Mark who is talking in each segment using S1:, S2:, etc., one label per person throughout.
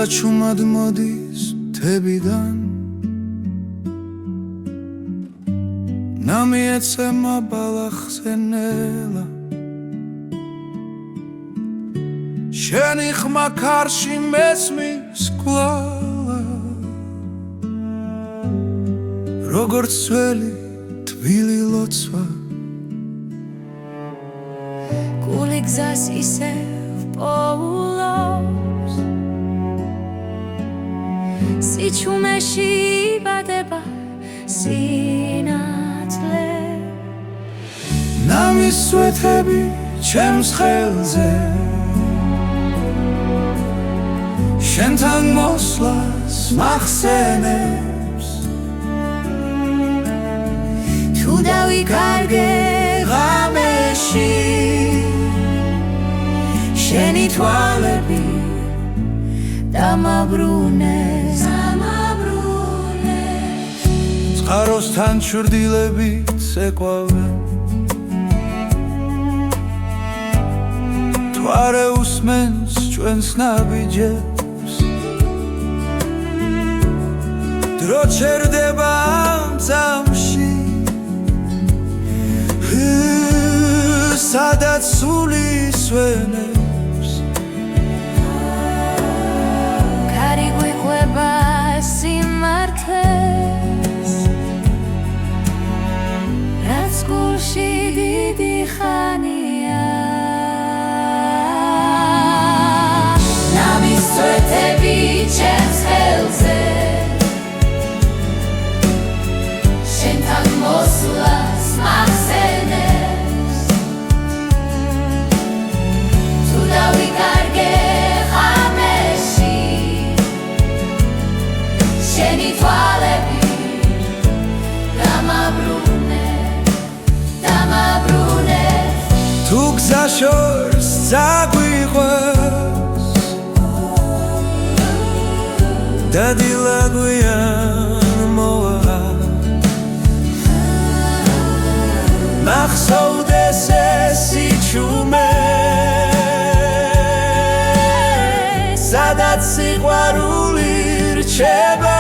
S1: ველა ჩუმად მოდის თებიდან ნამიეცემა ბალახზე ნელა შენი ხმა ქარში მესმის კვლავა როგორც ძველი თბილი ლოცვა
S2: გული გზას ისევ პოულობს სიჩუმეში იბადება სინათლე
S1: ნამის სვეთები ჩემს ხელზე შენთან მოსვლას მახსენებს
S2: თუ დავიკარგე ღამეში შენი თვალები დამაბრუნეს
S1: წყაროსთან ჩრდილებით ეკვავენ თუ არ უსმენს ჩვენს ნაბიჯებს დრო ჩერდება ამ წამში სადაც სული სვენებს
S2: ქარი გვიყვება სიმართლეს რაც გულში დიდი ხანია ნამის სვეთები ჩემს ხელზე შენთან მოსვლას მახსენებს თუ დავიკარგე ღამეში შენი თვალები დამაბრუნეს
S1: თუ გზა შორს წაგვიყვეს და დილა გვიან მოვა მახსოვდეს ეს სიჩუმე სადაც სიყვარული რჩება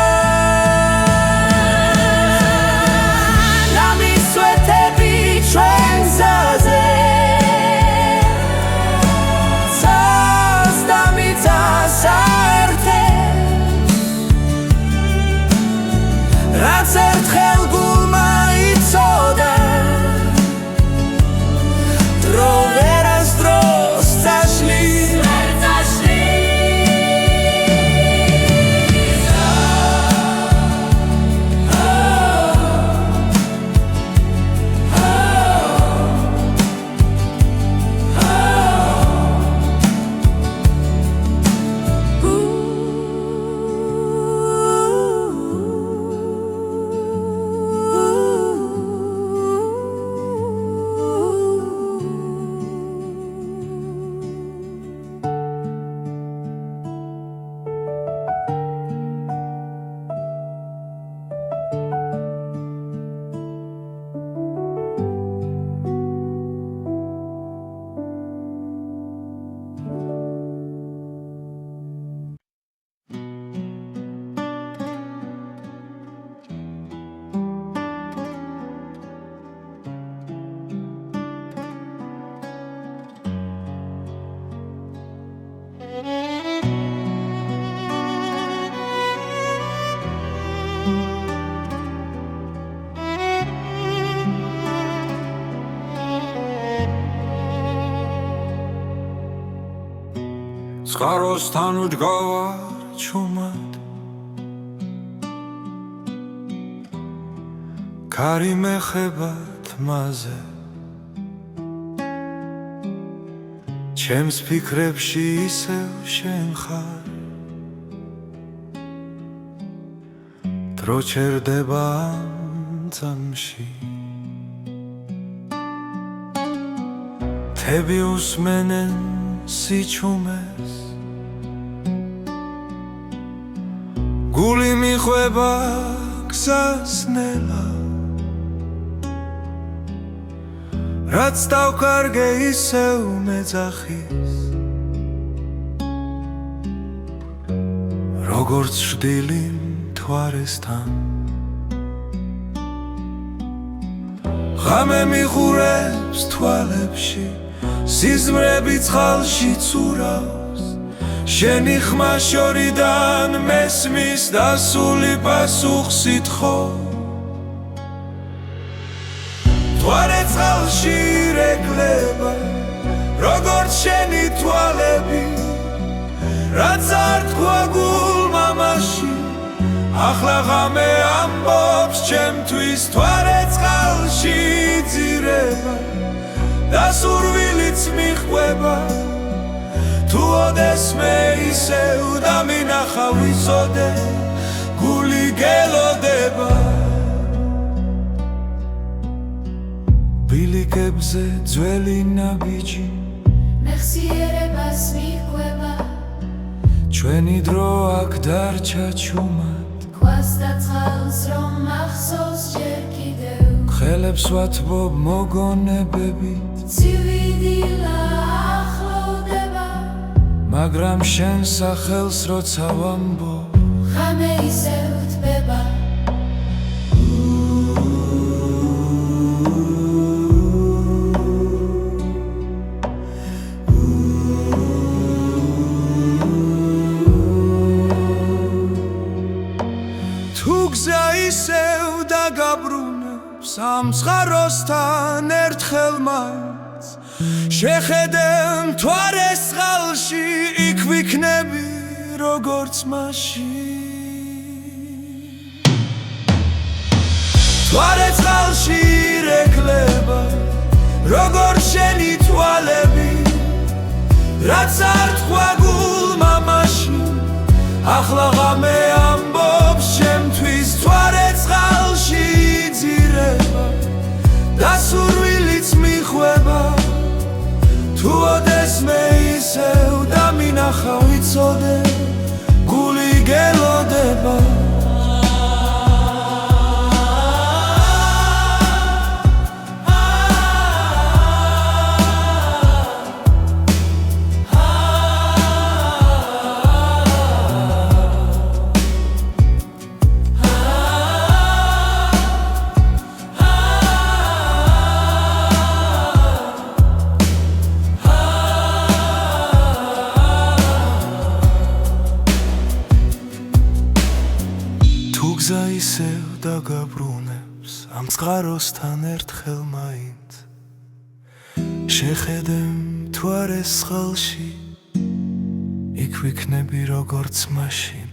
S1: ნამის სვეთები ჩვენ გზაზე ცას და მიწას აერთებს რაც ერთხელ გულმა იცოდა დრო ვერასდროს წაშლის წყაროსთან ვდგავარ ჩუმად ქარი მეხება თმაზე ჩემს ფიქრებში ისევ შენ ხარ დრო ჩერდება ამ წამში თები უსმენენ სიჩუმეს გული მიხვება გზას ნელა რაც დავკარგე ისევ მეძახის როგორც შვდილი მთვარესთან ღამე მიხურებს თვალებში სიზმრები წყალში ცურავს შენი ხმა შორიდან მესმის დასული პასუხს ითხოვ მთვარე წყალში ირეკლება როგორც შენი თვალები რაც არ თქვა გულმა მაშინ ახლა ღამე ამბობს ჩემთვის მთვარე წყალში იძირება და სურვილიც მიჰყვება თუ ოდესმე ისევ დამინახა ვიცოდე გული გელოდება ბილიკებზე ძველი ნაბიჯი
S2: მეხსიერებას მიჰყვება
S1: ჩვენი დრო აქ დარჩა ჩუმად
S2: ქვას და წყალს რომ მახსოვს ჯერ კიდევ
S1: ხელებს ვათბობ მოგონებებით
S2: ცივი დილა ახლოვდება
S1: მაგრამ შენ სახელს როცა ვამბობ
S2: ღამე ისევ თბება
S1: თუ გზა ისევ დაგაბრუნებს ამ ცხაროსთან ერთხელ მაინც შეხედე მთვარეს წყალში იქ ვიქნები როგორც მაშინ მთვარე წყალში ირეკლება როგორც შენი თვალები რაც არ თქვა გულმა მაშინ ახლა ღამე ამბობს ჩემთვის მთვარე წყალში იძირება და სურვილიც მიჰყვება თუ ოდესმე ისევ დამინახა ვიცოდე გული გელოდება გზა ისევ დაგაბრუნებს ამ წყაროსთან ერთხელ მაინც შეხედე მთვარეს წყალში იქ ვიქნები როგორც მაშინ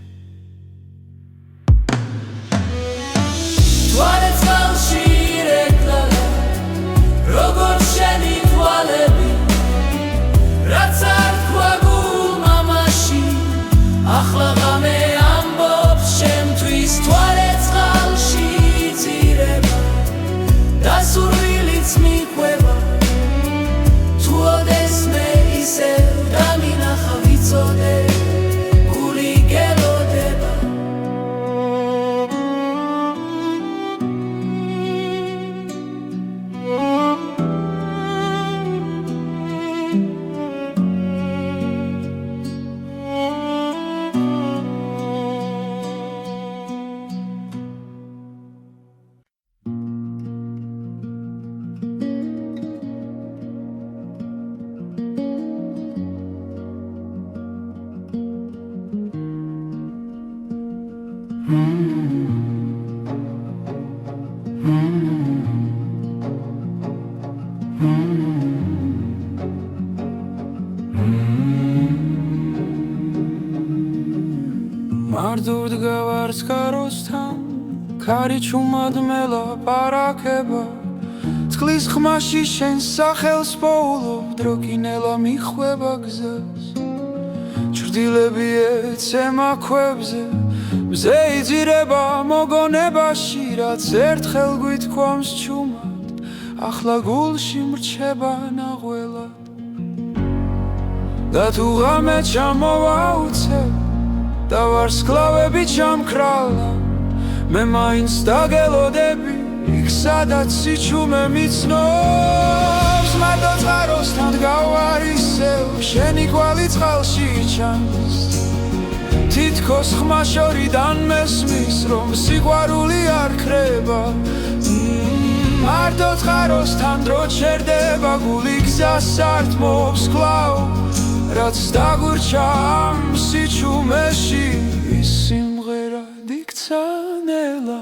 S2: მთვარე წყალში ირეკლება როგორც შენი თვალები რაც არ თქვა გულმა მაშინ ახლა ღამე ამბობს ჩემთვის მთვარე წყალში იძირება და სურვილიც მიჰყვება თუ ოდესმე ისევ დამინახა ვიცოდე გული გელოდება
S1: მარტოდ გავარს კაროსთან ქარი ჩუმად მელაპარაკება წყლის ხმაში შენ სახელს პოულობ დროკინელა მიხვება გზას ჩრდილები ეცემა ქვებზე მზე იძირება მოგონებაში რაც ერთხელ გვითქვამს ჩუმად ახლა გულში მრჩება ნაღველად და თუ ღამე ჩამოვაუცებ და ვარსკვლავები ჩამქრალა მე მაინც დაგელოდები იქ სადაც სიჩუმე მიცნობს მარტო წყაროსთან გავარ ისევ შენი კვალი წყალში ჩანს თითქოს თითქოს ხმა შორიდან მესმის რომ სიყვარული არ ქრება მარტო წყაროსთან დრო ჩერდება გული გზას ართმობს კვლავ რაც დაგურჩა ამ სიჩუმეში ის სიმღერა იქცა ნელა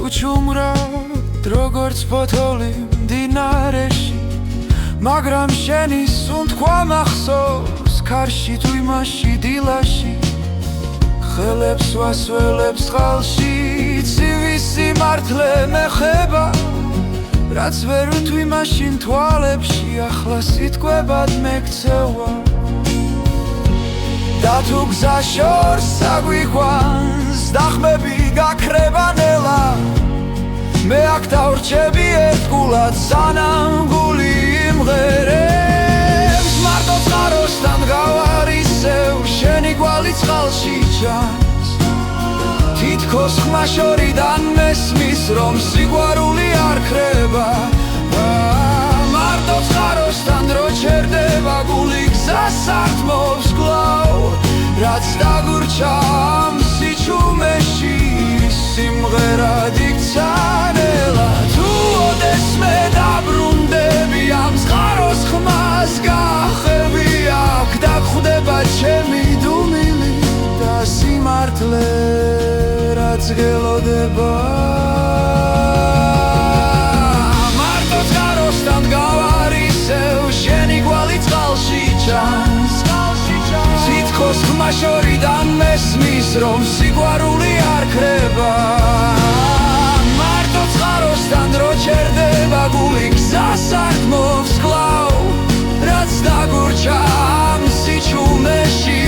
S1: უჩუმრად როგორც ფოთოლი მდინარეში მაგრამ შენი სუნთქვა მახსოვს ქარში თუ იმაში დილაში ხელებს ვასველებს წყალში ცივი სიმართლე მეხება რაც ვერ ვთვი მაშინ თვალებში ახლა სიტყვებად მეკცევა და თუ გზა შორს აგვიყვანს დახმები გაქრება ნელა მე აქ დავრჩები ერთგულად სანამ გული იმღერებს მარტო წყაროსთან გავარისევ შენი კვალი წყალში ჩანს თითქოს ხმა შორიდან მესმის რომ სიყვარული არ ქრება მარტო წყაროსთან დრო ჩერდება გული გზას ართმობს კვლავ რაც დაგურჩა ამ სიჩუმეში სიმღერად იქცა ნელა თუ ოდესმე დაბრუნდები ამ წყაროს ხმას გახები აქ დაგხვდება ჩემი დუმილი და სიმართლე რაც გელოდება მარტო წყაროსთან გავარისევ შენი კვალი წყალში ჩანს თითქოს ხმა შორიდან მესმის რომ სიყვარული არ ქრება მარტო წყაროსთან დრო ჩერდება გული გზას ართმობს კვლავ რაც დაგურჩა ამ სიჩუმეში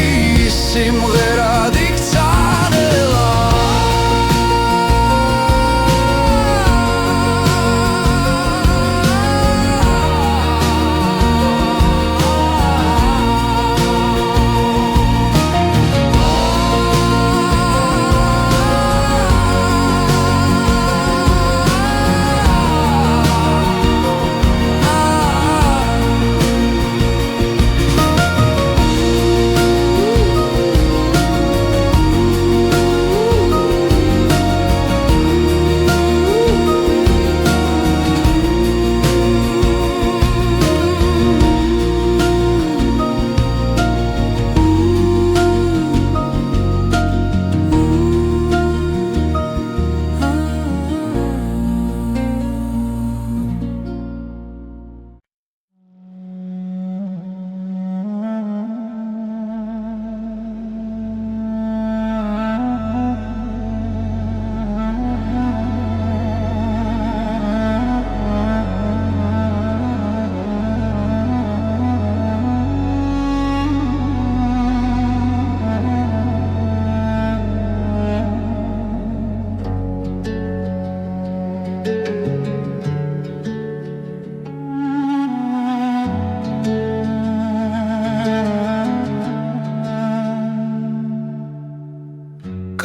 S1: სიმღერად იქცა ნელა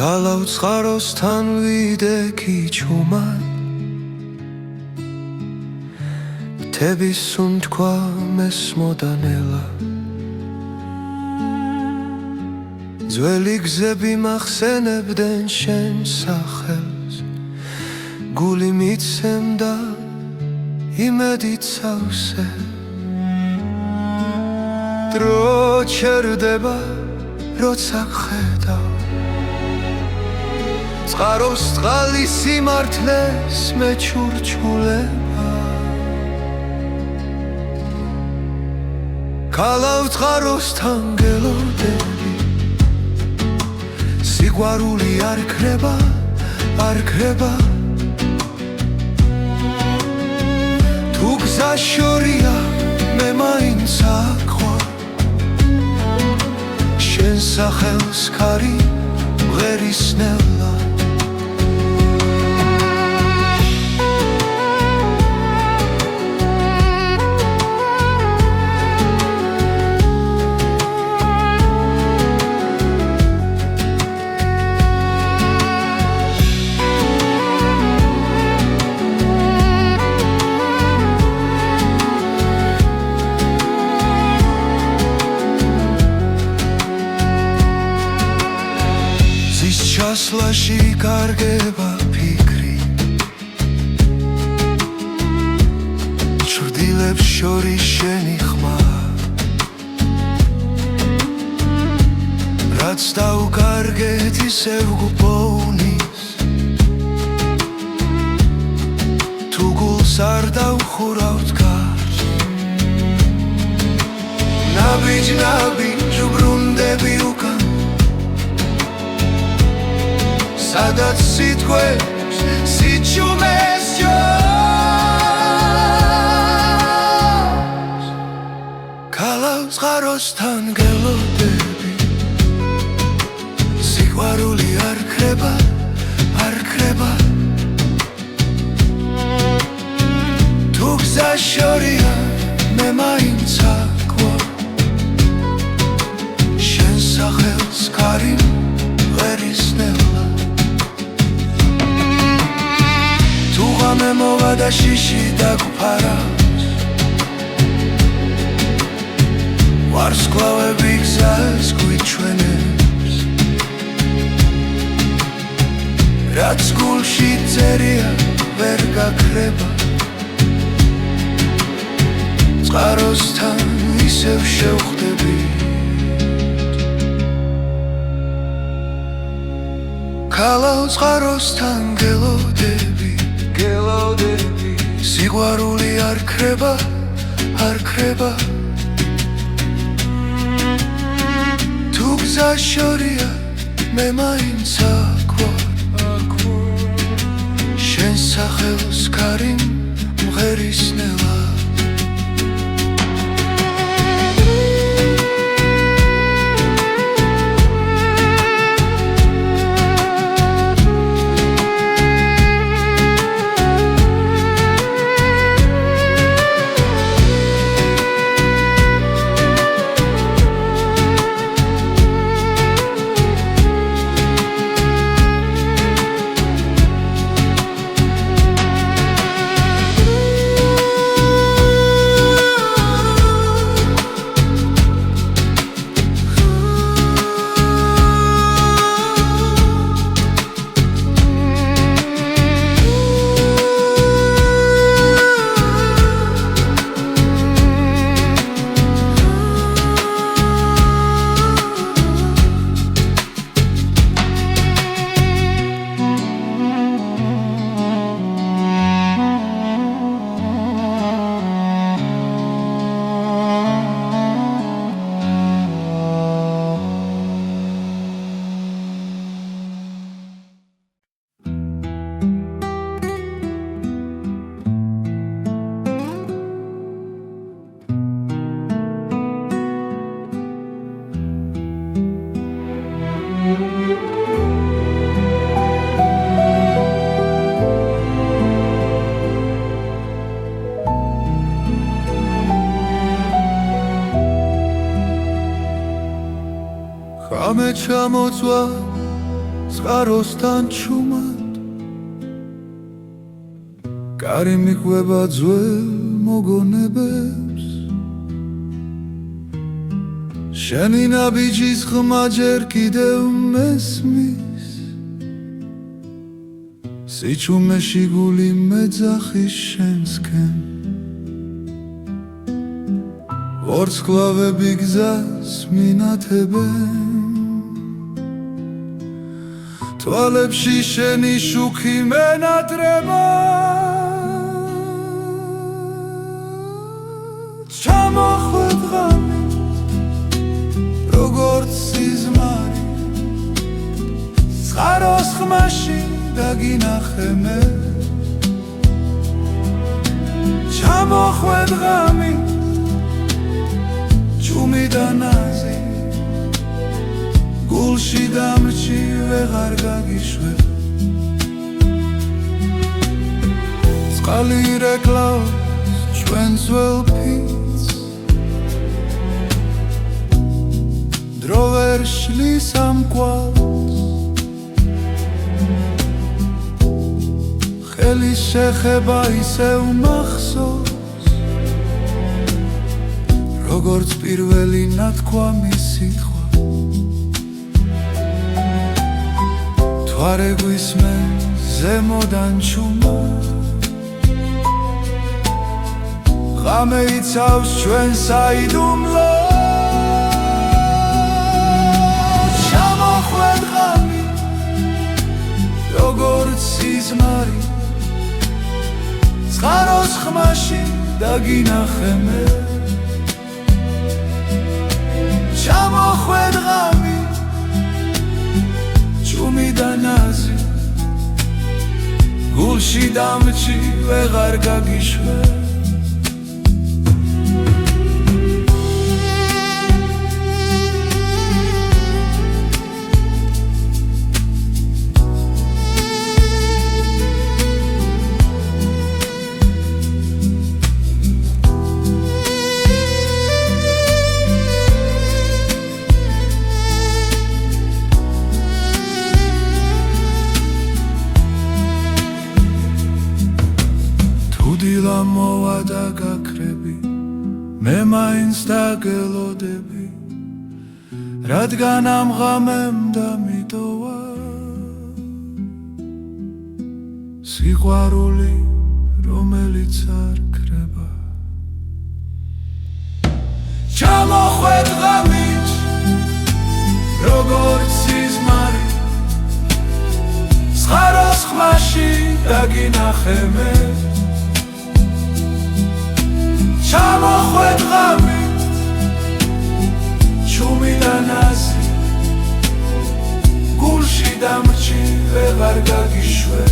S1: გალავ წყაროსთან ვიდექი ჩუმად მთების სუნთქვა მესმოდა ნელა ძველი გზები მახსენებდნენ შენ სახელს გული მიცემდა იმედით სავსე დრო ჩერდება როცა ხედავ წყაროს წყალი სიმართლეს მეჩურჩულება გალავ წყაროსთან გელოდები სიყვარული არ ქრება არ ქრება თუ გზა შორია მე მაინც აქვარ შენ სახელს ქარი მღერის ნელა სიყვარულიაში კარგება ფიქრი ჩრდილებს შორის შენი ხმა რაც დაუკარგეთ ისევ გუბოვნის თუ გულს არ დავხურავთ გარს ნაბიჯ ბრუნდები უკან სადაც სიტყვებს სიჩუმეს ჯობს ქალავს ღაროსთან გელოდები სიყვარული არ ქრება თუ გზა შორია მე მაინც აკვარ შენ სახელს კარი ვერისნელა თუ ღამე მოვა და შიში დაგფარავს ვარსკვლავები გზას გვიჩვენებს რაც გულში წერია ვერ გაქრება წყაროსთან ისევ შევხვდები ქალავს წყაროსთან გელოდები სიყვარული არ ქრება თუ გზა შორია მე მაინც აკვარ შენ სახელს კარი მღერისნელა ხამე ჩამოწვა წყაროსთან ჩუმად კარი მიყვება ძველ მოგონებებს შენი ნაბიჯის ხმა ჯერ კიდევ მესმის სიჩუმეში გული მეძახის შენსკენ ვარსკვლავები გზას მინათებენ თვალებში შენი შუქი მენატრება ჩამოხვედ ღამით როგორც სიზმარი წყაროს ხმაში დაგინახე მე ჩამოხვედ ღამით ჩუმი და ნაზი გულში დამრჩი ვეღარ გაგიშვებ წყალი რეკლავს ჩვენ ძველ ფიცს დრო ვერ შლის ამ კვალს ხელი შეხება ისევ მახსოვს როგორც პირველი ნათქვამი სიტყვა ზღვარე გვისმე ზემოდან ჩუმა ღამე იცავს ჩვენ საიდუმლო ჩამოხვედ ღამი როგორც სიზმარი წყაროს ხმაში დაგინახე მე ჩამოხვედ ღამი ჩუმი და ნაზი გულში დამჭი ვეღარ გაგიშვე დილა მოვა და გაქრები მე მაინც დაგელოდები რადგან ამ ღამემ დამიტოვა სიყვარული რომელიც არ ქრება ჩამოხვედ ღამით როგორც სიზმარი წყაროს ხმაში დაგინახე მე ჩამოხვედ ღამი ჩუმი და ნაზი გულში დამჭი ვეღარ გაგიშვე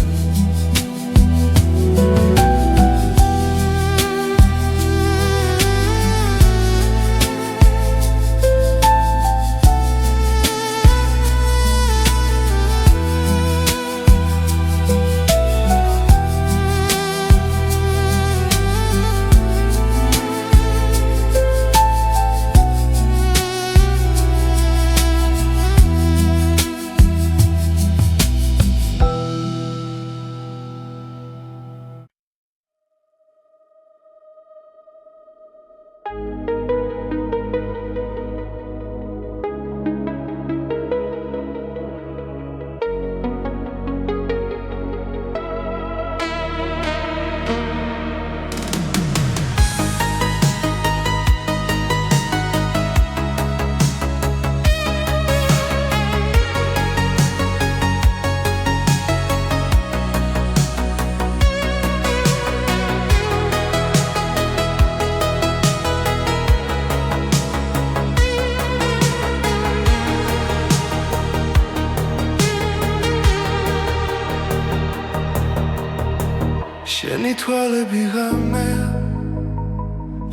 S1: შენი თვალები ღამეა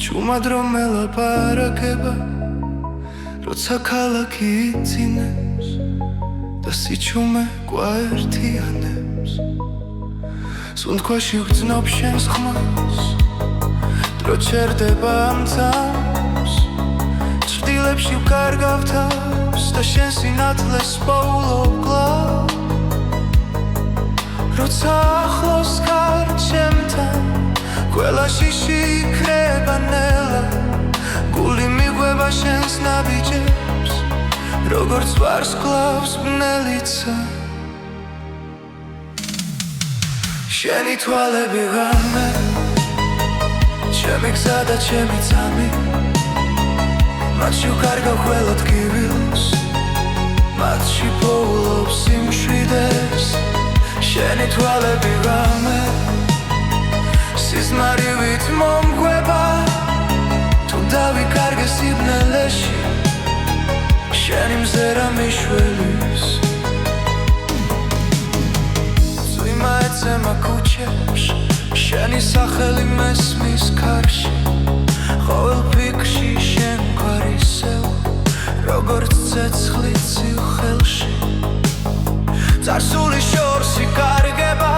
S1: ჩუმად რომ ელაპარაკება როცა ქალაქი იცინებს და სიჩუმე გვაერთიანებს სუნთქვაში ვგრძნობ შენს ხმას დრო ჩერდება ამ თავს ჭრდილებში ვკარგავ თავს და შენ სინათლეს პოულობ კლავ როცა ახლოს ხარ ჩემთან ყველა შიში იქრება ნელა გული მიგვება შენს ნაბიჯებს როგორც ვარსკვლავს ბნელიცა შენი თვალები ღამე ჩემი გზა და ჩემი წამი მათში ვკარგავ ყველა ტკივილს მათში პოულობ სიმშვიდეს შენი თვალები ღამე სიზმარივით მომგვება თუ დავიკარგე სიბნელეში შენი მზერა მიშველის წვიმა ეცემა ქუჩებში შენი სახელი მესმის ქარში ყოველ ფიქრში შენ გვარისევ როგორც ცეცხლი ცივ ხელში წარსული შორს იკარგება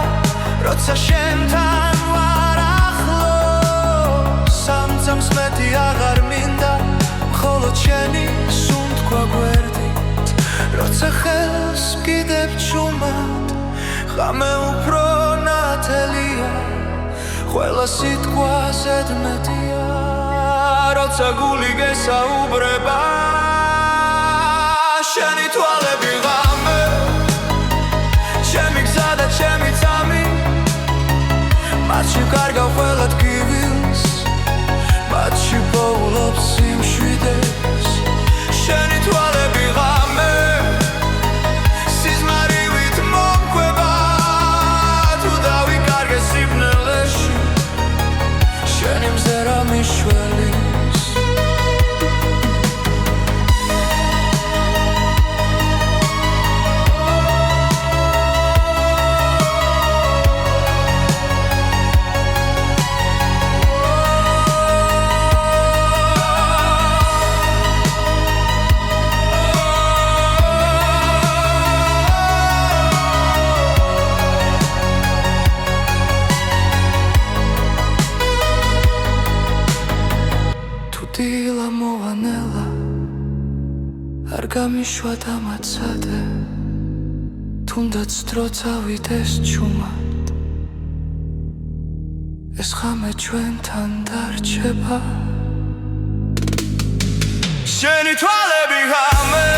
S1: როცა შენთან ვარ ახლოს სამწამს მეტი აღარ მინდა მხოლოდ შენი სუნთქვა გვერდით როცა ხელს ვკიდებ ჩუმად ღამე უფრო ნათელია ყველა სიტყვა ზედმეტია როცა გული გესაუბრება შენი თვალები ღამე მათში კარგავ ყველა ტკივილს, მათში პოულობს სიმშვიდეს. შენი თვალები ღამე სიზმარივით მომკვება, თუ დავიკარგე სიბნელეში შენი მზერა მიშველის. დილა მოვანელა არ გამიშვა დამაცადე, თუნდაც დრო წავიდეს ჩუმად, ეს ღამე ჩვენთან დარჩება. შენი თვალები ღამე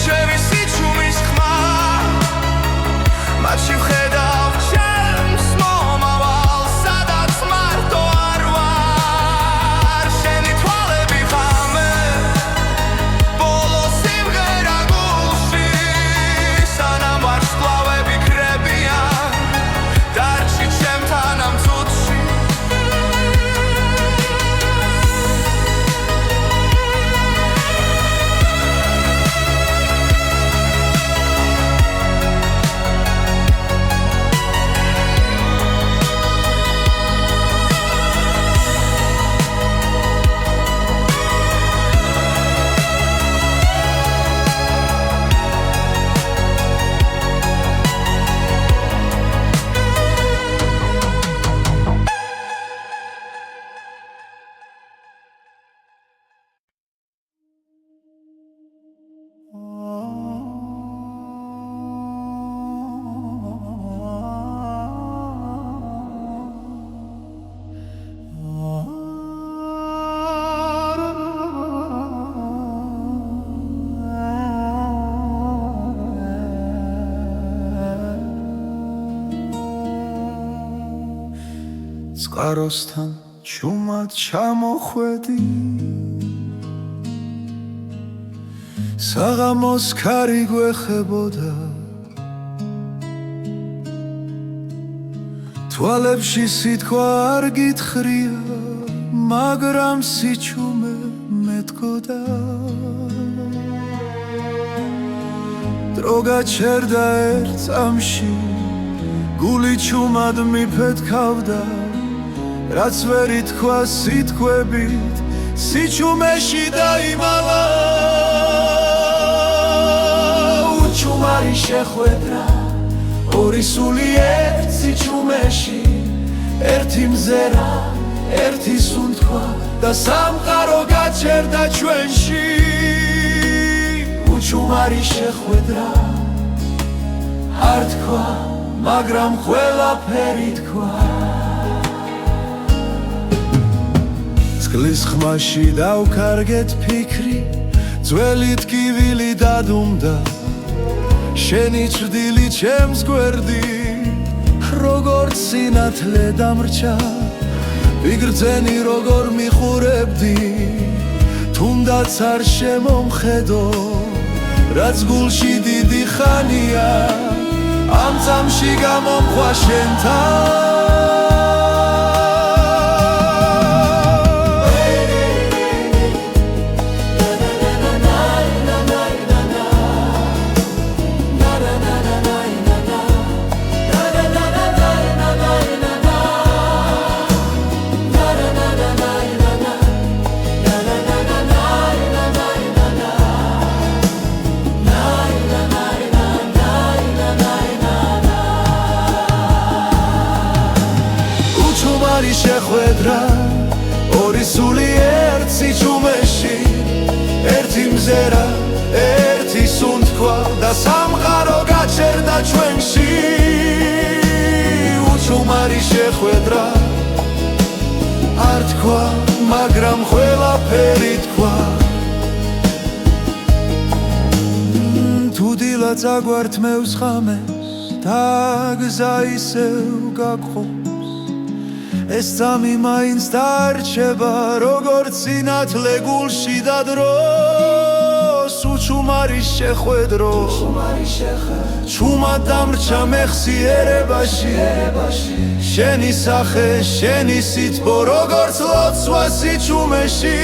S1: ჩემი სიჩუმის ხმა, მათში ვხედავ ჩემს მომავალს, სადაც მარტო არ ვარ. შენი თვალები ღამე ბოლო სიმღერა გულში, სანამ ვარსკვლავები ქრებიან დარჩი ჩემთან ამ წუთში. წყაროსთან ჩუმად ჩამოხვედი, საღამოს ქარი გვეხებოდა, თვალებში სიტყვა არ გითხრია, მაგრამ სიჩუმე მეტყოდა. დრო გაჩერდა ერთ წამში, გული ჩუმად მიფეთქავდა, რაც ვერ ითქვა სიტყვებით, სიჩუმეში დაიმალა. უჩუმარი შეხვედრა, ორი სული ერთ სიჩუმეში, ერთი მზერა, ერთი სუნთქვა და სამყარო გაჩერდა ჩვენში. უჩუმარი შეხვედრა არ თქვა, მაგრამ ყველაფერი თქვა. წყლის ხმაში დავკარგეთ ფიქრი, ძველი ტკივილი დადუმდა, შენი წვდილი ჩემს გვერდი, როგორც სინათლე დამრჩა. ვიგრძენი როგორ მიხურებდი, თუნდაც არ შემომხედო, რაც გულში დიდი ხანია, ამ წამში გამომხვა შენთან. შეხვედრა, ორი სული ერთ სიჩუმეში, ერთი მზერა, ერთი სუნთქვა და სამყარო გაჩერდა ჩვენში. უჩუმარი შეხვედრა არ თქვა, მაგრამ ყველაფერი თქვა. თუ დილა წაგვართმევს ღამეს და გზა ისევ გაგხობს ეს წამი მაინც დარჩება როგორც სინათლე გულში და დროს უჩუმარის შეხვედრო ჩუმად დამრჩა მეხსიერებაში შენი სახე შენი სითბო როგორც ლოცვა სიჩუმეში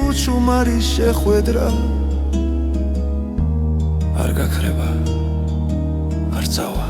S1: უჩუმარის შეხვედრა არ გაქრება არ წავა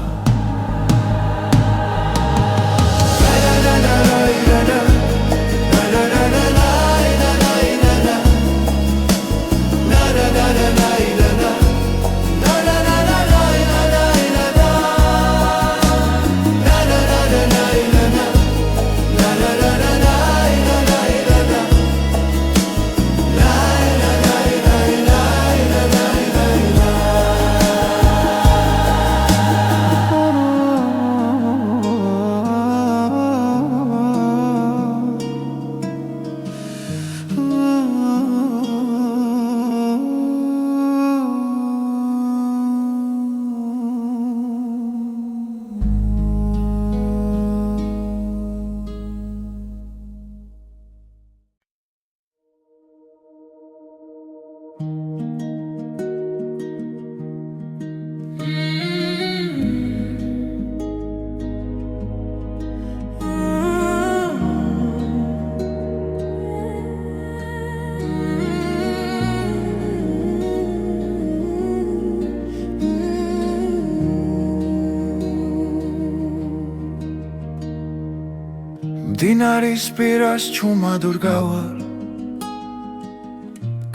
S1: მდინარის პირას ჩუმადურ გავალ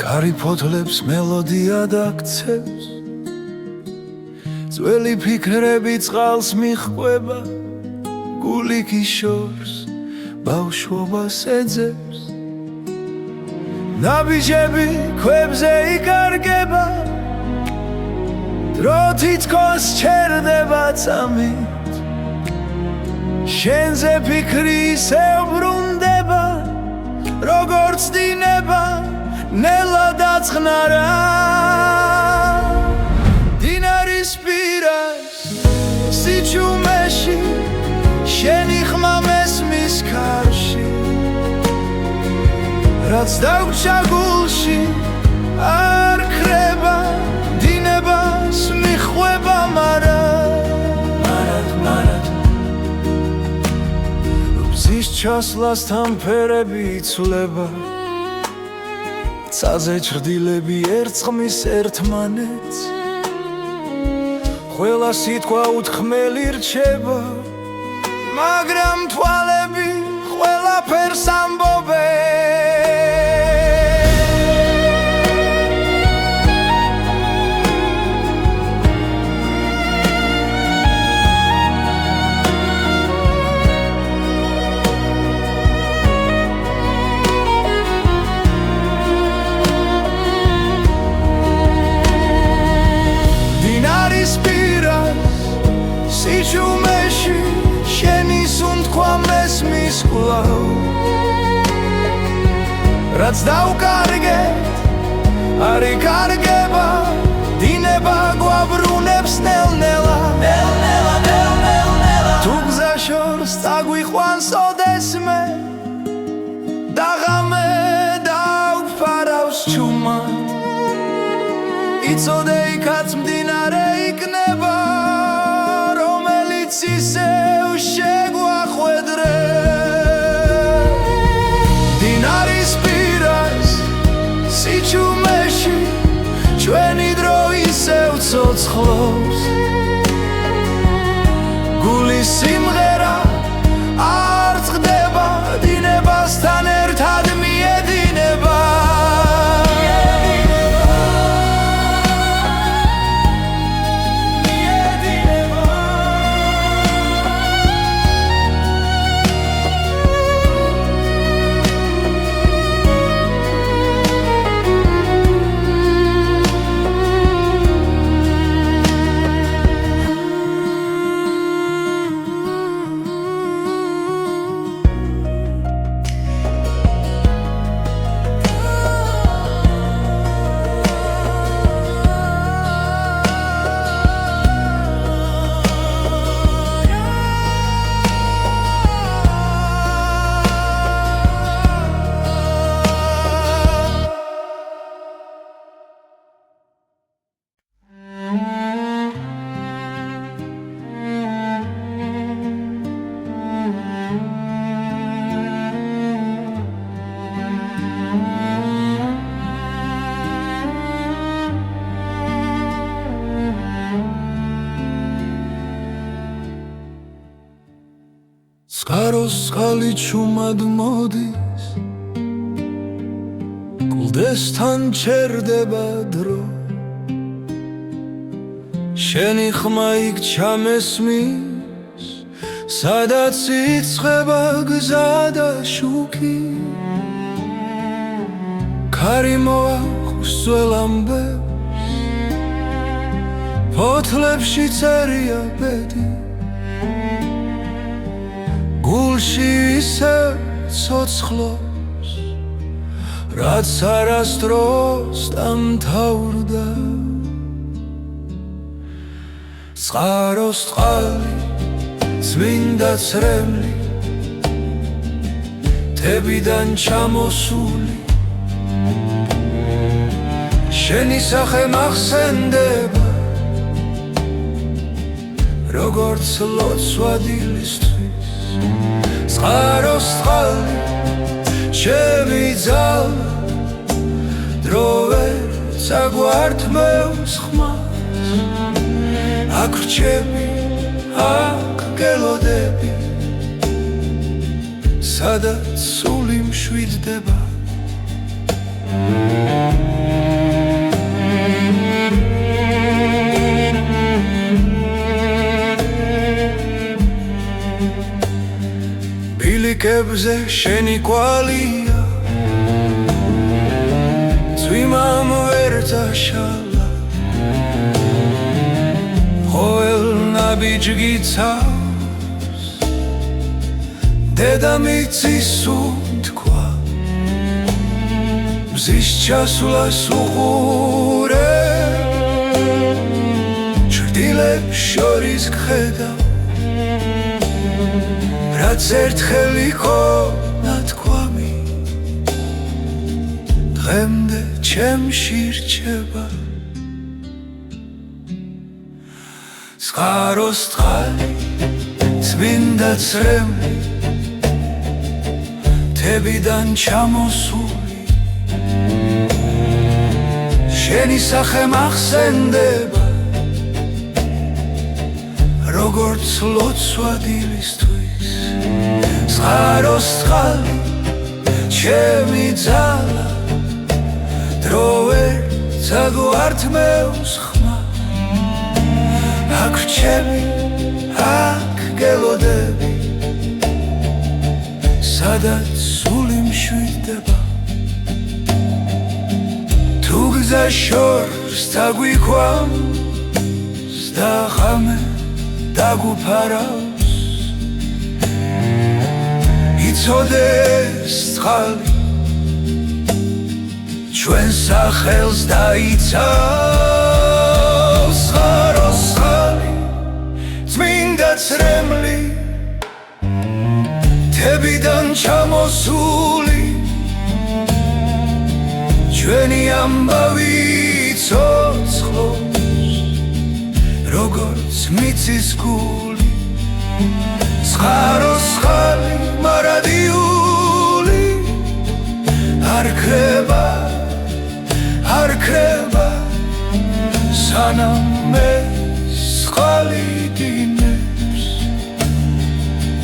S1: კარი ფოთლებს მელოდია დაქცევს ძველი ფიქრები წყალს მიჰყვება გული გიშორს ბავშვობას ეძებს ნაბიჯები ქვებზე იკარგება დრო თითქოს ჩერდება წამით შენზე ფიქრი ისევ ბრუნდება როგორც დინება ნელა დაწყნარა დინარის პირას სიჩუმეში შენი ხმა მესმის ქარში რაც დაგვრჩა გულში არ ქრება დინებას მიჰყვება მარად მზის ჩასვლასთან ფერები იცვლება ცაზე ჩრდილები ერწყმის ერთმანეთს ყველა სიტყვა უთქმელი რჩება მაგრამ თვალები ყველაფერს ამბობენ სიჩუმეში შენი სუნთქვა მესმის კვლავ რაც დავკარგეთ არ იკარგება დინება გვაბრუნებს ნელ-ნელა თუ გზა შორს წაგვიყვანს ოდესმე და ღამე დავფარავს ჩუმად იცოდე იქაც მდინარე იქნება ისევ შეგვახვედრე დინარის პირას სიჩუმეში ჩვენი დრო ისევ ცოცხლობს გულის სიმღერა არ წყდება დინებასთან ერთად მიედინება წყაროს წყალი ჩუმად მოდის, კლდესთან ჩერდება დრო, შენი ხმა იქ ჩამესმის, სადაც იწყება გზა და შუქი. ქარი მოახვის ძველ ამბებს, ფოთლებში წერია ბედი, გულში ისევ ცოცხლობს, რაც არასდროს დამთავრდა. წყაროს წყალი, წმინდა წრემლი, თებიდან ჩამოსული, შენი სახე მახსენდება, როგორც ლოცვა დილისთვის. წყაროს წყალი, ჩემი ძალა, დრო ვერ წაგვართმევს ხმას, აქ რჩები, აქ გელოდები, სადაც სული მშვიდდება. ბილიკებზე შენი კვალია, წვიმამ ვერ წაშალა, ყოველ ნაბიჯგი ცავს, დედამიწის უთქვა, მზის ჩასვლას უყურე, ჩრდილებს შორის გხედავ, რაც ერთხელ იყო ნათქვამი, დღემდე ჩემში რჩება. წყაროს წყალი, წმინდა წრემლი, თებიდან ჩამოსული, შენი სახე მახსენდება, როგორც ლოცვა დილისთვის. წყაროს წყალი, ჩემი ძალა, დრო ვერ წაგვართმევს ხმას, აქ რჩები, აქ გელოდები, სადაც სული მშვიდდება. თუ გზა შორს დაგვიქვამს და ღამე დაგუფარავს, იცოდეს წყალი, ჩვენ სახელს დაიცავს. წყაროს წყალი, წმინდა წრემლი, თებიდან ჩამოსული, ჩვენი ამბავი ცოცხლობს, როგორც მიწის გული. წყაროს წყალი, მარადიული, არ ქრება, არ ქრება, სანამ მე წყალი დინებს,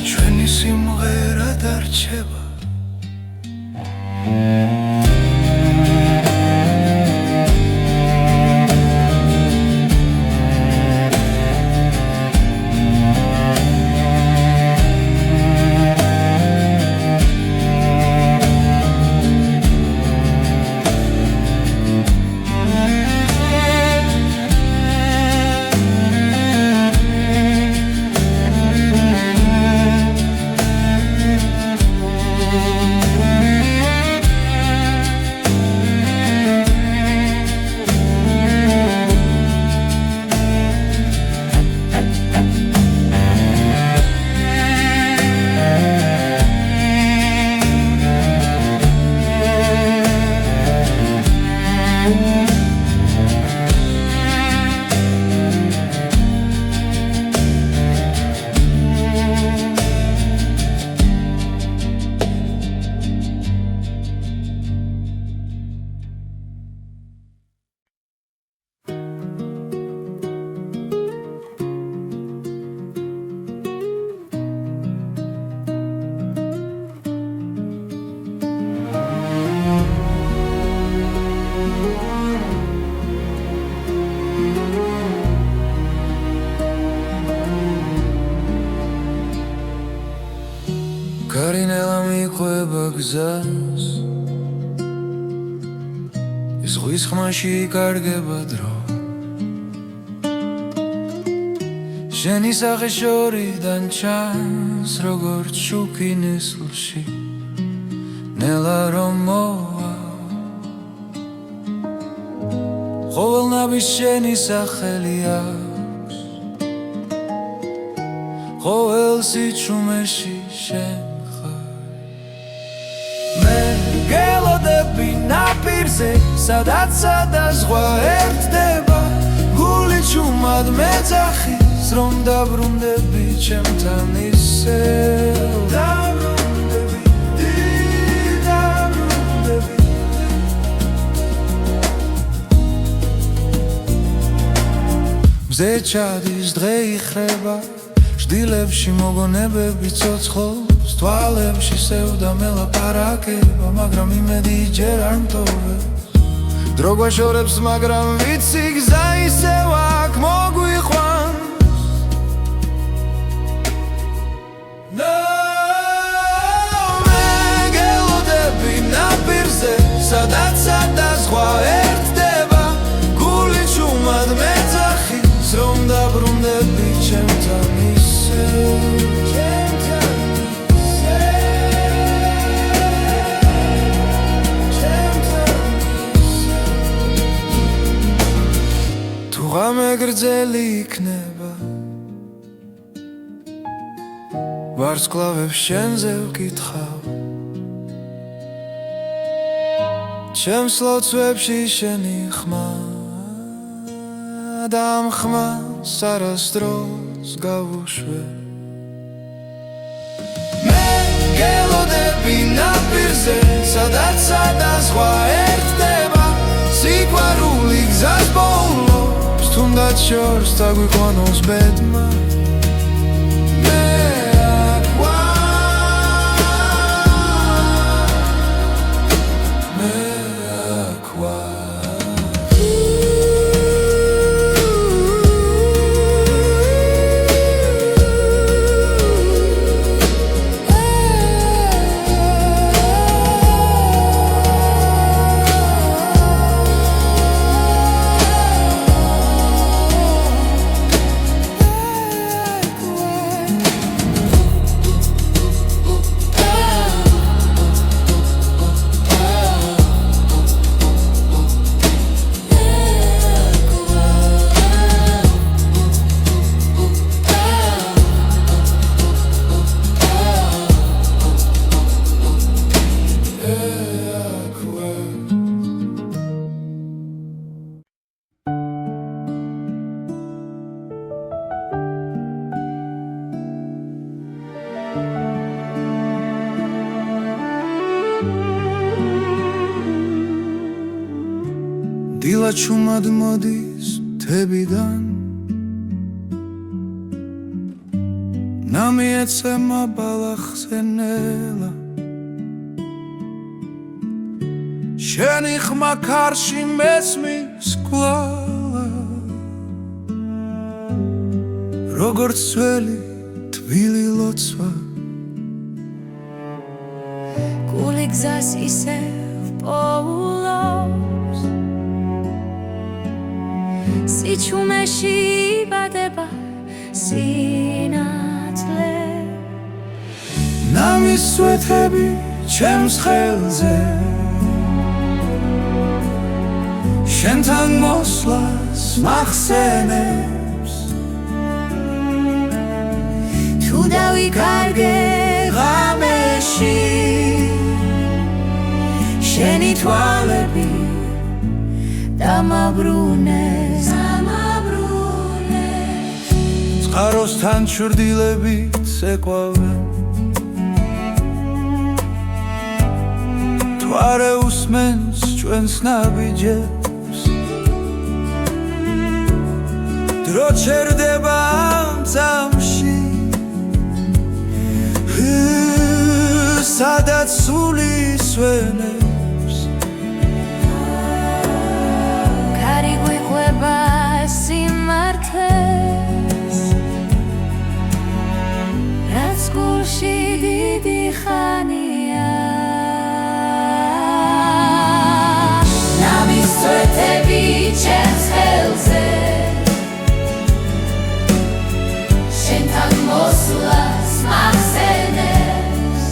S1: ჩვენი სიმღერა დარჩება. Karинელა მიყვება გზას ის ზღვის ხმაში იკარგება დრო შენი სახე შორიდან ჩანს როგორც შუქი ნისლში ნელა რომ მოვა ყოველნაბის შენი სახელი აქვს ყოველ სიჩუმეში შენ გელოდები ნაპირზე სადაც ზღვა ერთდება გული ჩუმად მეძახის რომ დაბრუნდები ჩემთან ისევ დაბრუნდები მზე ჩადის დღე იხრება ჟდილებში მოგონებები ცოცხლობს თვალებში სევდა მელაპარაკება მაგრამ იმედი ჯერ არ მტოვებს დრო გვაშორებს მაგრამ ვიცი გზა ისევ აქ მოგვიყვანს მე გელოდები ნაპირზე სადაც ზღვა ერთდება გული ჩუმად მეძახის რომ დაბრუნდები ჩემთან ღამე გრძელი იქნება ვარსკვლავებს შენზე ვკითხავ ჩემს ლოცვებში შენი ხმა და ამ ხმას არასდროს გავუშვე მე გელოდები ნაპირზე სადაც ზღვა ერთდება სიყვარული გზას ბოლოს თუნდაც შორს დაგვიყვანოს ბედმა მე აქ ვარ დილა ჩუმად მოდის თებიდან ნამი ეცემა ბალახზე ნელა შენი ხმა ქარში მესმის კვლავა როგორც ძველი თბილი ლოცვა
S2: გული გზას ისევ პოულობს სიჩუმეში იბადება სინათლე
S1: ნამის სვეთები ჩემს ხელზე შენთან მოსვლას მახსენებს
S2: თუ დავიკარგე ღამეში შენი თვალები დამაბრუნეს
S1: წყაროსთან ჩრდილებით ეკვავენ თუ არ უსმენს ჩვენს ნაბიჯებს დრო ჩერდება ამ წამში სადაც სული სვენებს
S2: ქარი გვიყვება სიმართლეს რაც გულში სიყვარულში დიდი ხანია ნამისწვეთები ჩემს ხელზე შენთან მოსვლას მახსენებს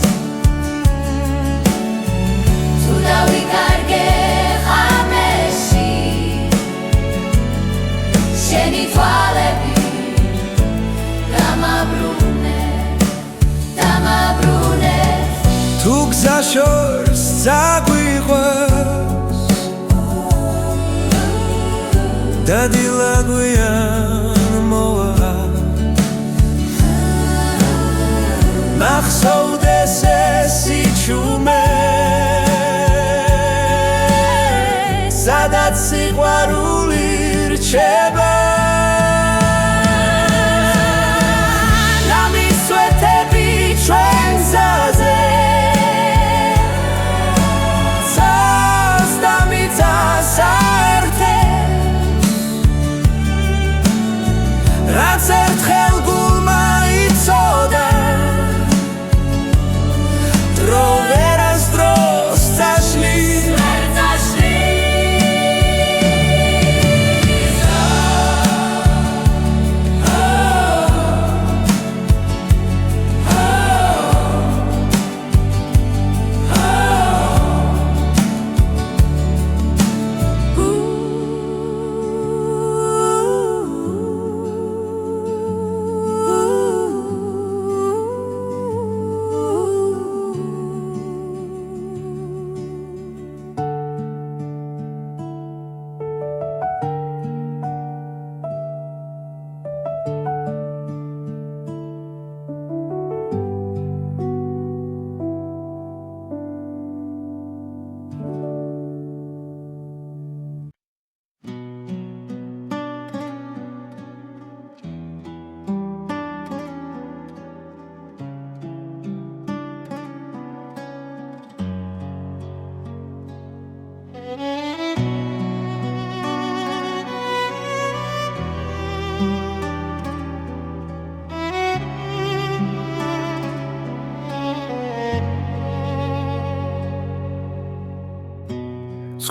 S2: თუ დავიკარგე ღამეში შენი თვალები
S1: თუ გზა შორს წაგვიყვანს და დილაგვიან მოვა მახსოვდეს ეს სიჩუმე სადაც სიყვარული რჩება ნამისვეთები ჩვენ გზაზე რაც ერთხელ გულმა იცოდა დრო ვერასდროს წაშლის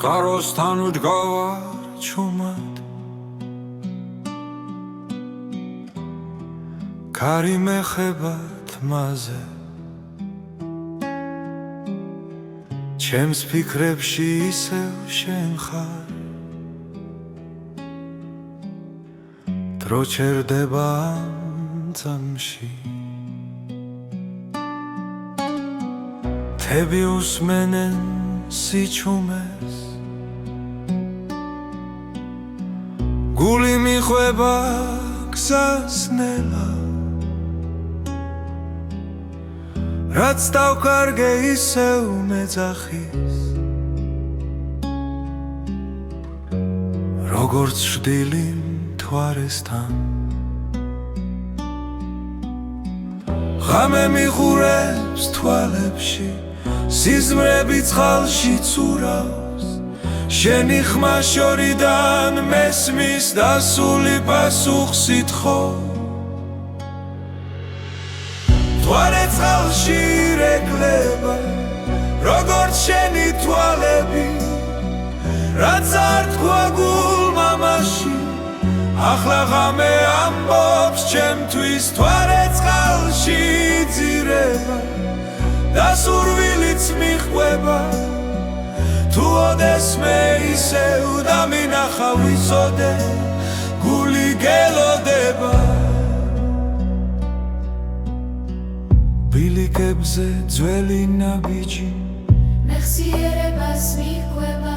S1: წყაროსთან ვდგავარ ჩუმად ქარი მეხება თმაზე ჩემს ფიქრებში ისევ შენ ხარ დრო ჩერდება ამ წამში თები უსმენენ სიჩუმეს გული მიხვება გზას ნელა რაც დავკარგე ისევ მეძახის როგორც შვდილი მთვარესთან ღამე მიხურებს თვალებში სიზმრები წყალში ცურავს შენი ხმა შორიდან მესმის დასული პასუხს ითხოვ მთვარე წყალში ირეკლება როგორც შენი თვალები რაც არ თქვა გულმა მაშინ ახლა ღამე ამბობს ჩემთვის მთვარე წყალში იძირება და სურვილიც მიჰყვება თუ ოდესმე ისევ დამინახა ვიცოდე გული გელოდება ბილიკებზე ძველი ნაბიჯი მეხსიერებას მიჰყვება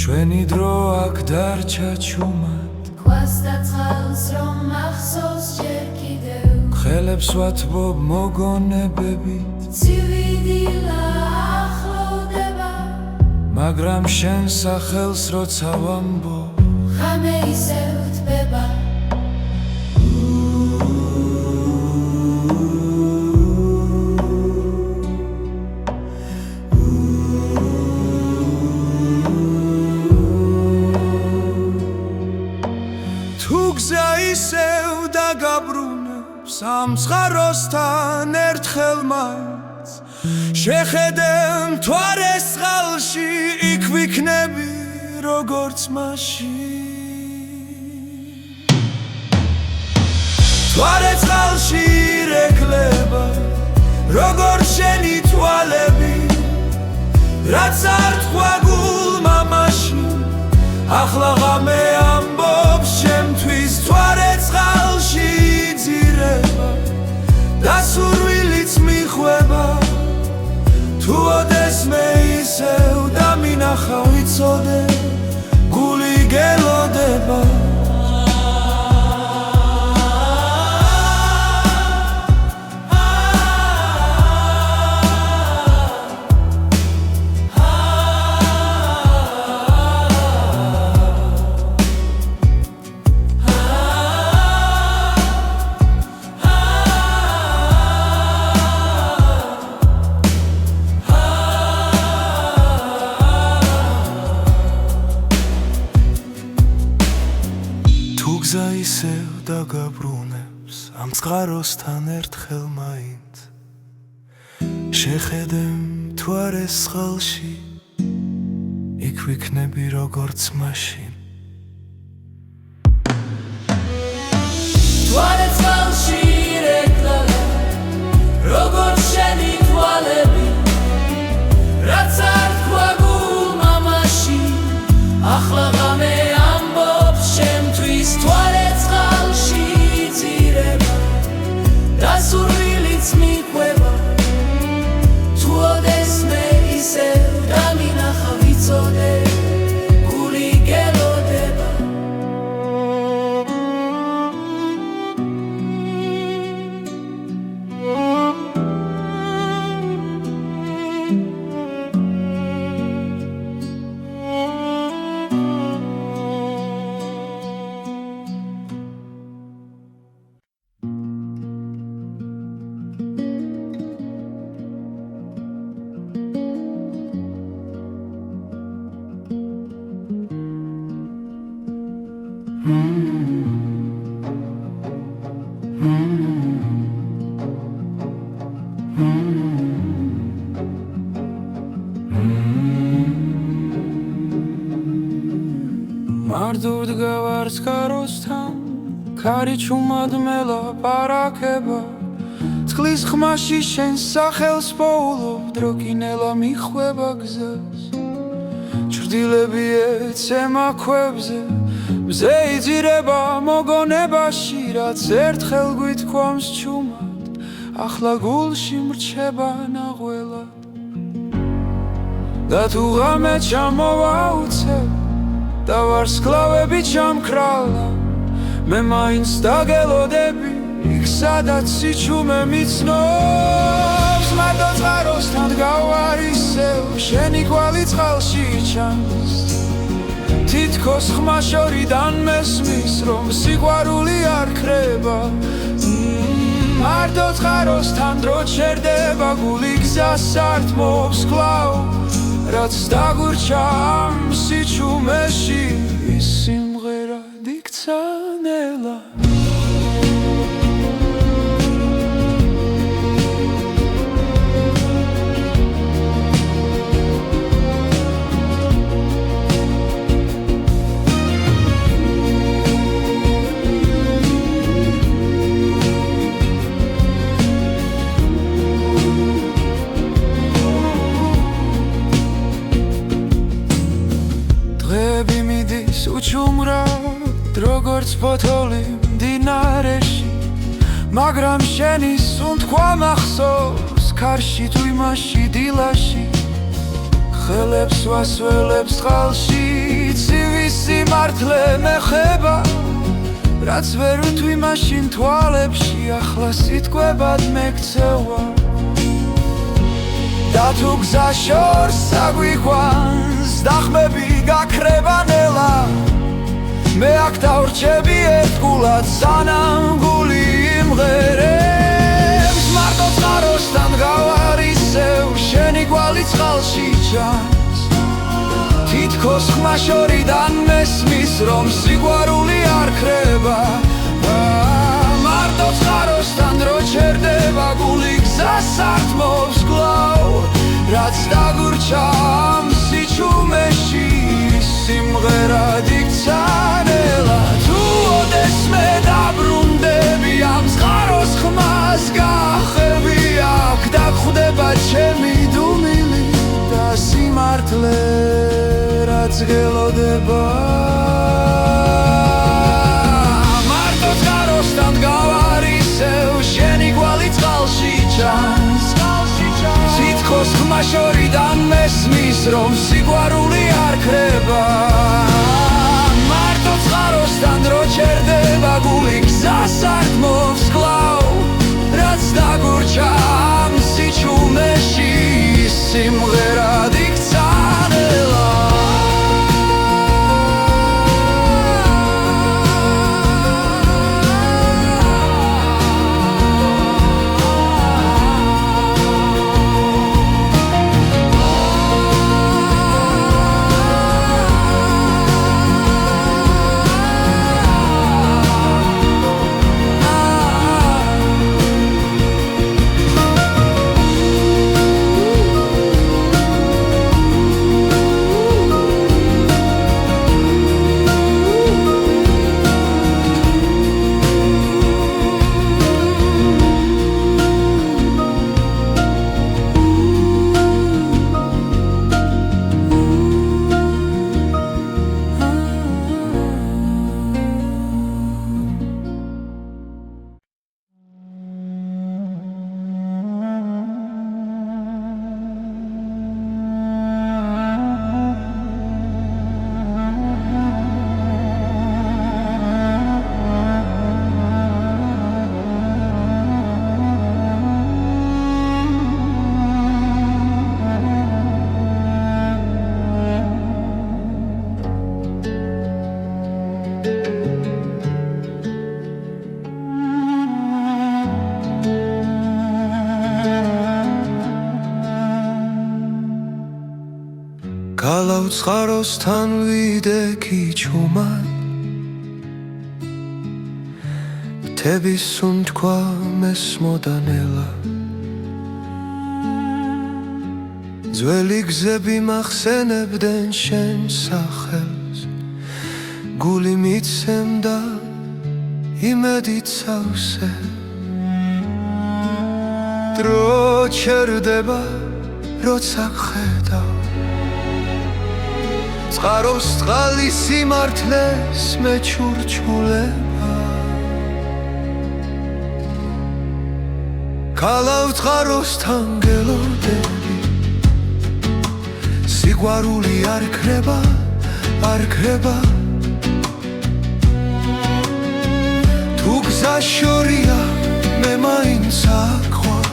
S1: ჩვენი დრო აქ დარჩა ჩუმად ქვას და წყალს რომ მახსოვს ჯერ კიდევ ხელებს ვათბობ მოგონებებით ცივი დილა ახლოვდება მაგრამ შენ სახელს როცა ვამბობ ღამე ისევ თბება თუ გზა ისევ დაგაბრუნებს ამ მსხაროს წყაროსთან ერთხელ მაინც შეხედე მთვარეს წყალში იქ ვიქნები როგორც მაშინ მთვარე წყალში ირეკლება როგორც შენი თვალები რაც არ თქვა გულმა მაშინ ახლა ღამე ამბობს ჩემთვის მთვარე წყალში იძირება და სურვილიც მიხვება თუ ოდეს მე ისევ დამინახა ვიცოდე გული გელოდება გზა ისევ დაგაბრუნებს ამ წყაროსთან ერთხელ მაინც შეხედე მთვარეს წყალში იქ ვიქნები როგორც მაშინ მთვარე წყალში ირეკლება როგორც შენი თვალები რაც არ თქვა გულმა მაშინ ახლა ღამე მთვარე წყალში იძირება და სურვილიც მიყვება თუ ოდეს მე ისევ დამინახა ვიცოდე გული გელოდება მარტოდ გავარს კაროსთან ქარი ჩუმად მელაპარაკება წყლის ხმაში შენ სახელს პოულობ დროკინელა მიხვება გზას ჩრდილები ეცემა ქვებზე მზე იძირება მოგონებაში რაც ერთხელ გვითქვამს ჩუმად ახლა გულში მრჩება ნაღველად და თუ ღამე ჩამოვაუცებ და ვარსკვლავები ჩამქრალა მე მაინც დაგელოდები იქ სადაც სიჩუმე მიცნობს მარტო წყაროსთან გავარ ისევ შენი კვალი წყალში ჩანს თითქოს ხმა შორიდან მესმის რომ სიყვარული არ ქრება მარტო წყაროსთან დრო ჩერდება გული გზას ართმობს კვლავ რაც დაგურჩა ამ სიჩუმეში ის სიმღერა იქცა ნელა უჩუმრად როგორც ფოთოლი მდინარეში მაგრამ შენი სუნთქვა მახსოვს ქარში თუ იმაში დილაში ხელებს ვასველებს წყალში ცივი სიმართლე მეხება რაც ვერ ვთვი მაშინ თვალებში ახლა სიტყვებად მეკცევა და თუ გზა შორს აგვიყვანს დახმები გაქრება ნელა მე აქ დავრჩები ერთგულად სანამ გული იმღერებს მარტო წყაროსთან გავარ ისევ შენი კვალი წყალში ჩანს თითქოს ხმა შორიდან მესმის რომ სიყვარული არ ქრება მარტო წყაროსთან დრო ჩერდება ჩერდება გული გზას ართმობს კლავ რაც დაგურჩა ამ სიჩუმეში სიმღერად იქცა ნელა თუ ოდესმე დაბრუნდები ამ წყაროს ხმას გახევი აქ დახვდება ჩემი დუმილი და სიმართლე რაც გელოდება მარტო წყაროსთან გავარ ისევ შენი კვალი წყალში ჩანს თითქოს ხმა შორიდან მესმის რომ სიყვარული არ ქრება მარტო წყაროსთან რო ჩერდება გული გზას ართმობს კლავ რაც დაგურჩა ამ სიჩუმეში სიმღერად იქცა ნელა გალავ წყაროსთან ვიდექი ჩუმად მთების სუნთქვა მესმოდა ნელა ძველი გზები მახსენებდნენ შენ სახელს გული მიცემდა იმედით სავსე დრო ჩერდება როცა ხედავ წყაროს წყალი სიმართლეს მეჩურჩულება გალავ წყაროსთან გელოდები სიყვარული არ ქრება არ ქრება თუ გზა შორია მე მაინც აქვარ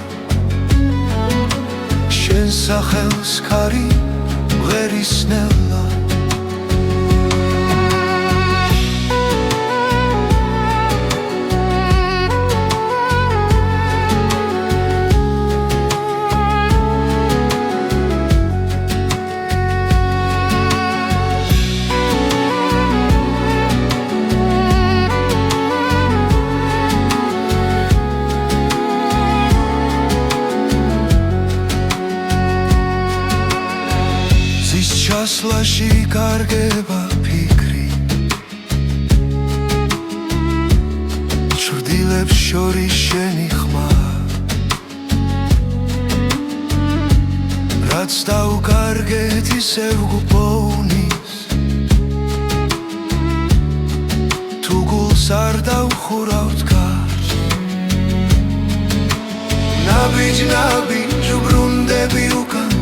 S1: შენ სახელს ქარი მღერის ნელა ჩასვლაში კარგება ფიქრი ჩრდილებს შორის შენი ხმა რაც დაუკარგეთ ისევ გუპოვნის თუ გულს არ დავხურავთ გარს ნაბიჯ ვბრუნდები უკან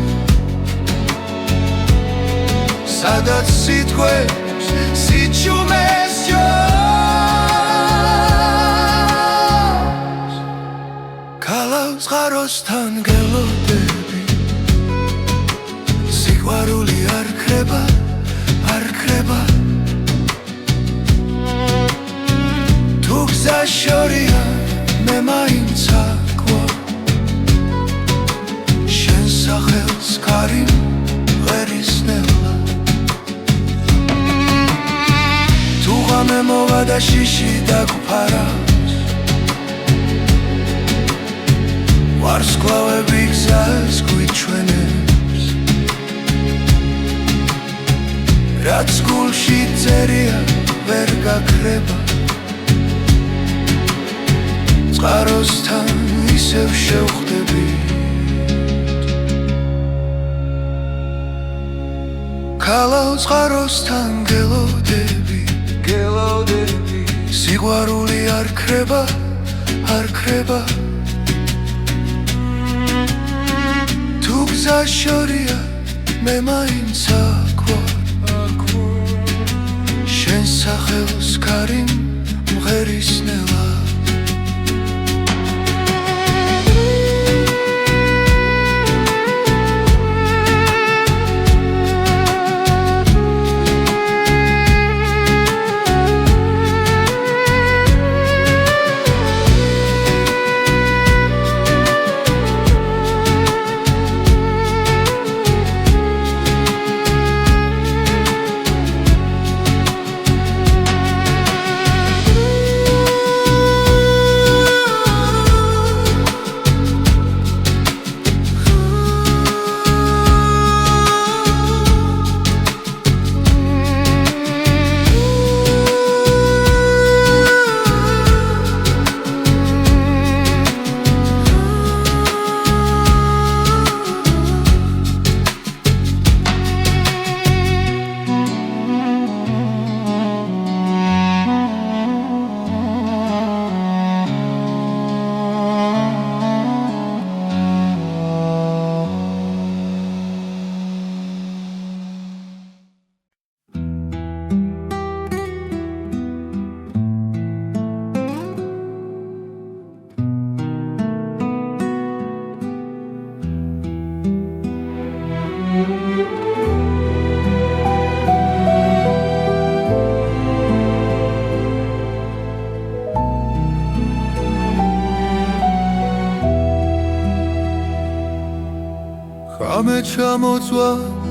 S1: სადაც სიტყვებს სიჩუმეს ჯობს გალავ წყაროსთან გელოდები სიყვარული არ ქრება არ ქრება თუ გზა შორია მე მაინც აქვარ შენ სახელს ქარი მღერის ნელა მე მოვა და შიში დაგფარავს ვარსკვლავები გზას გვიჩვენებს რაც გულში წერია ვერ გაქრება წყაროსთან ისევ შევხვდები ქალავ წყაროსთან გელოდები სიყვარული არ ქრება თუ გზა შორია მე მაინც აქვარ შენ სახელს ქარი მღერისნელა ხამე ჩამოწვა